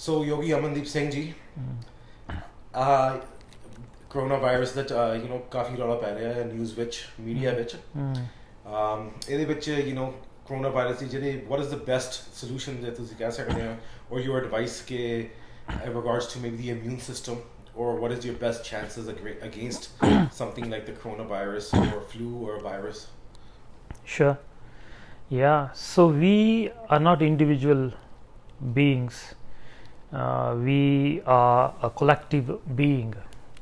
So Yogi Amandeep Singh ji, uh, coronavirus that ਕਾਫੀ ਰੌਲਾ ਪੈ ਰਿਹਾ ਹੈ ਨਿਊਜ਼ ਵਿੱਚ ਮੀਡੀਆ ਵਿੱਚ ਇਹਦੇ ਵਿੱਚ coronavirus ਦੀ ਜਿਹੜੇ what is the best solution that ਤੁਸੀਂ ਕਹਿ ਸਕਦੇ ਹੋ or your advice ke in regards to maybe the immune system or what is your best chances against something like the coronavirus or flu or virus? Sure. Yeah, so we are not individual beings. We are a collective being.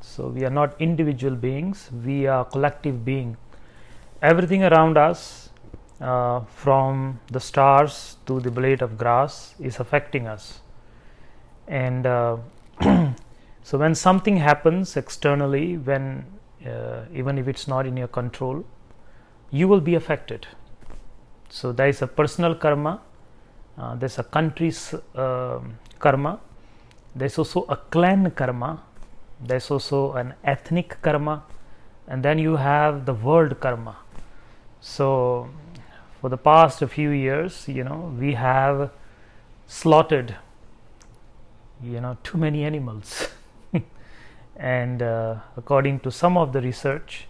So we are not individual beings, we are collective being. Everything around us, from the stars to the blade of grass, is affecting us. And so when something happens externally, when even if it's not in your control, you will be affected. So there is a personal karma, there's a country's karma, there's also a clan karma, there's also an ethnic karma, and then you have the world karma. So for the past few years, we have slaughtered too many animals and according to some of the research,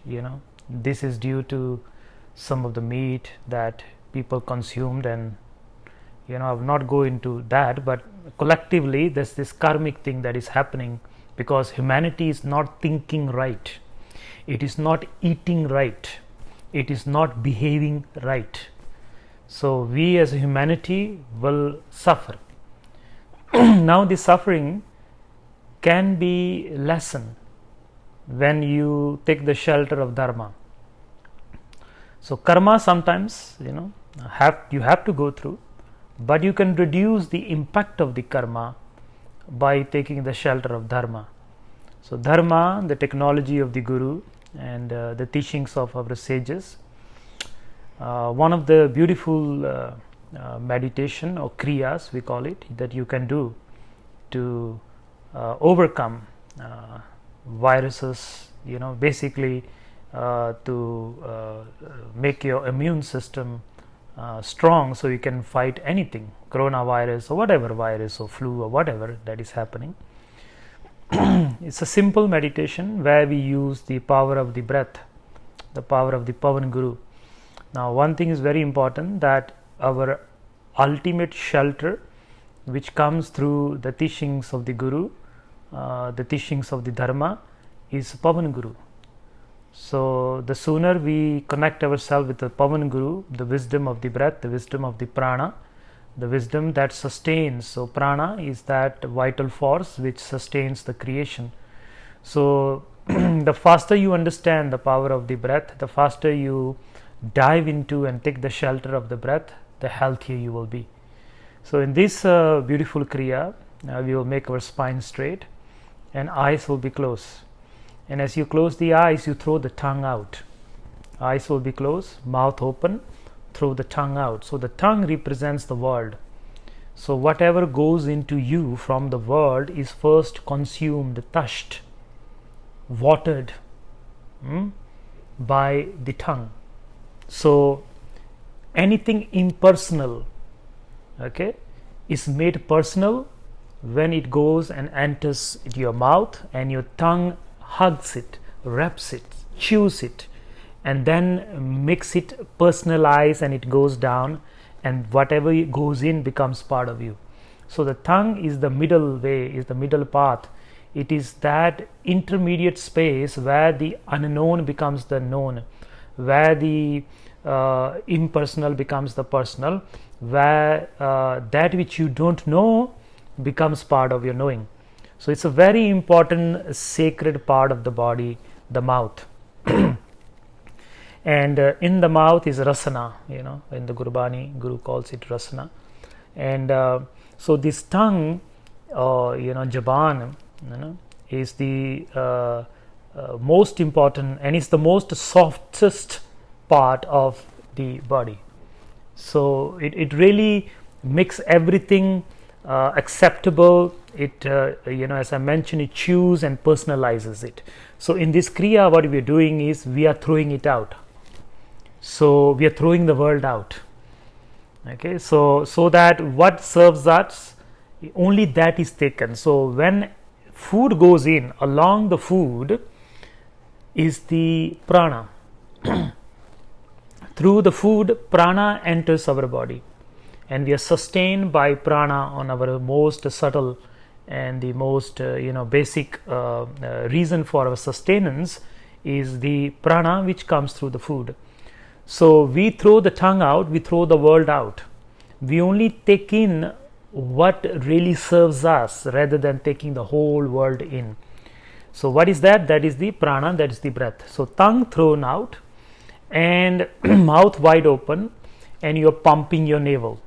this is due to some of the meat that people consumed, and I will not go into that, but collectively there's this karmic thing that is happening because humanity is not thinking right, it is not eating right, it is not behaving right. So we as humanity will suffer. Now the suffering can be lessened when you take the shelter of dharma. So karma sometimes you have to go through, but you can reduce the impact of the karma by taking the shelter of dharma. So dharma, the technology of the guru and the teachings of our sages, one of the beautiful meditation or kriyas we call it, that you can do to overcome viruses, basically to make your immune system strong so you can fight anything, coronavirus or whatever virus or flu or whatever that is happening. It's a simple meditation where we use the power of the breath, the power of the Pavan Guru. Now one thing is very important, that our ultimate shelter, which comes through the teachings of the Guru, the teachings of the Dharma, is Pavan Guru. So the sooner we connect ourselves with the Pavan Guru, the wisdom of the breath, the wisdom of the prana, the wisdom that sustains. So prana is that vital force which sustains the creation. So the faster you understand the power of the breath, the faster you dive into and take the shelter of the breath, the healthier you will be. So in this beautiful kriya, we will make our spine straight and eyes will be closed. And as you close the eyes, you throw the tongue out. Eyes will be closed, mouth open, throw the tongue out. So the tongue represents the world. So whatever goes into you from the world is first consumed, touched, watered by the tongue. So anything impersonal, is made personal when it goes and enters into your mouth, and your tongue hugs it, wraps it, chews it, and then makes it personalize, and it goes down, and whatever goes in becomes part of you. So the tongue is the middle way, is the middle path. It is that intermediate space where the unknown becomes the known, where the impersonal becomes the personal, where that which you don't know becomes part of your knowing. So it's a very important sacred part of the body, the mouth. And in the mouth is rasana, in the Gurbani, Guru calls it rasana. And so this tongue, Jaban, is the most important, and it's the most softest part of the body. So it really makes everything acceptable. It as I mentioned, it chews and personalizes it. So in this kriya, what we are doing is we are throwing it out. So we are throwing the world out. Okay, so that what serves us only that is taken. So when food goes in, along the food is the prana. Through the food, prana enters our body, and we are sustained by prana on our most subtle and the most basic reason for our sustenance is the prana which comes through the food. So we throw the tongue out, we throw the world out. We only take in what really serves us rather than taking the whole world in. So what is that? That is the prana, that is the breath. So tongue thrown out and mouth wide open, and you're pumping your navel.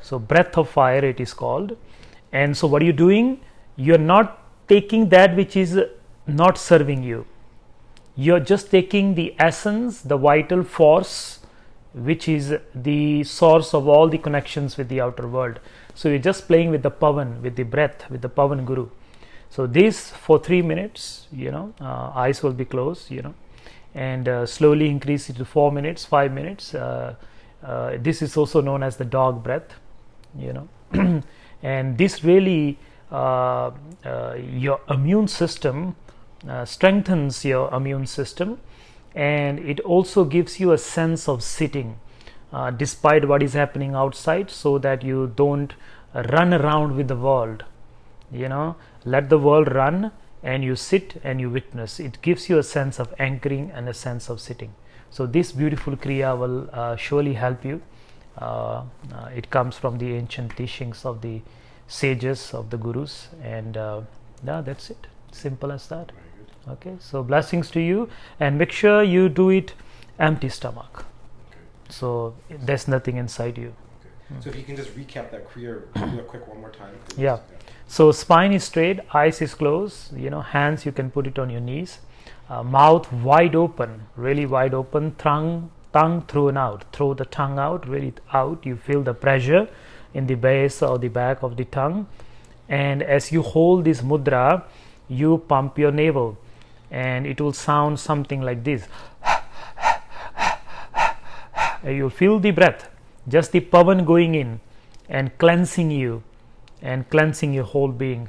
So breath of fire it is called. And so what are you doing? You're not taking that which is not serving you. You're just taking the essence, the vital force, which is the source of all the connections with the outer world. So you're just playing with the pavan, with the breath, with the pavan guru. So this for 3 minutes, eyes will be closed, and slowly increase it to 4 minutes, 5 minutes. This is also known as the dog breath, and this really your immune system strengthens your immune system, and it also gives you a sense of sitting despite what is happening outside, so that you don't run around with the world. Let the world run and you sit and you witness. It gives you a sense of anchoring and a sense of sitting. So this beautiful kriya will surely help you. It comes from the ancient teachings of the sages, of the gurus, and that's it. Simple as that. Okay, so blessings to you, and make sure you do it empty stomach. Okay. So there's nothing inside you. Okay. So if you can just recap that kriya real quick one more time. Please. Yeah. So spine is straight, eyes is closed, hands you can put it on your knees, mouth wide open, really wide open, tongue thrown out, throw the tongue out, really out. You feel the pressure in the base or the back of the tongue, and as you hold this mudra, you pump your navel, and it will sound something like this. You'll feel the breath, just the pavan going in and cleansing you and cleansing your whole being.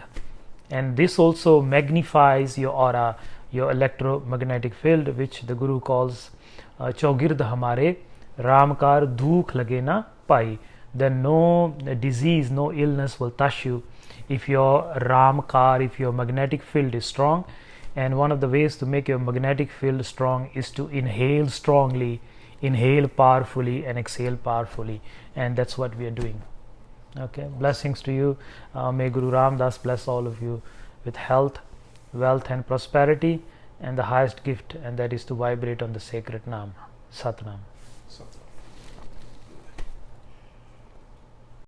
And this also magnifies your aura, your electromagnetic field, which the Guru calls Chaugird Hamare Ramkar Dukh Lage Na Pai. Then no disease, no illness will touch you if your Ramkar, if your magnetic field is strong. And one of the ways to make your magnetic field strong is to inhale strongly, inhale powerfully, and exhale powerfully. And that's what we are doing. Okay, blessings to you. May Guru Ram Das bless all of you with health, wealth, and prosperity, and the highest gift, and that is to vibrate on the sacred Naam, Satnam.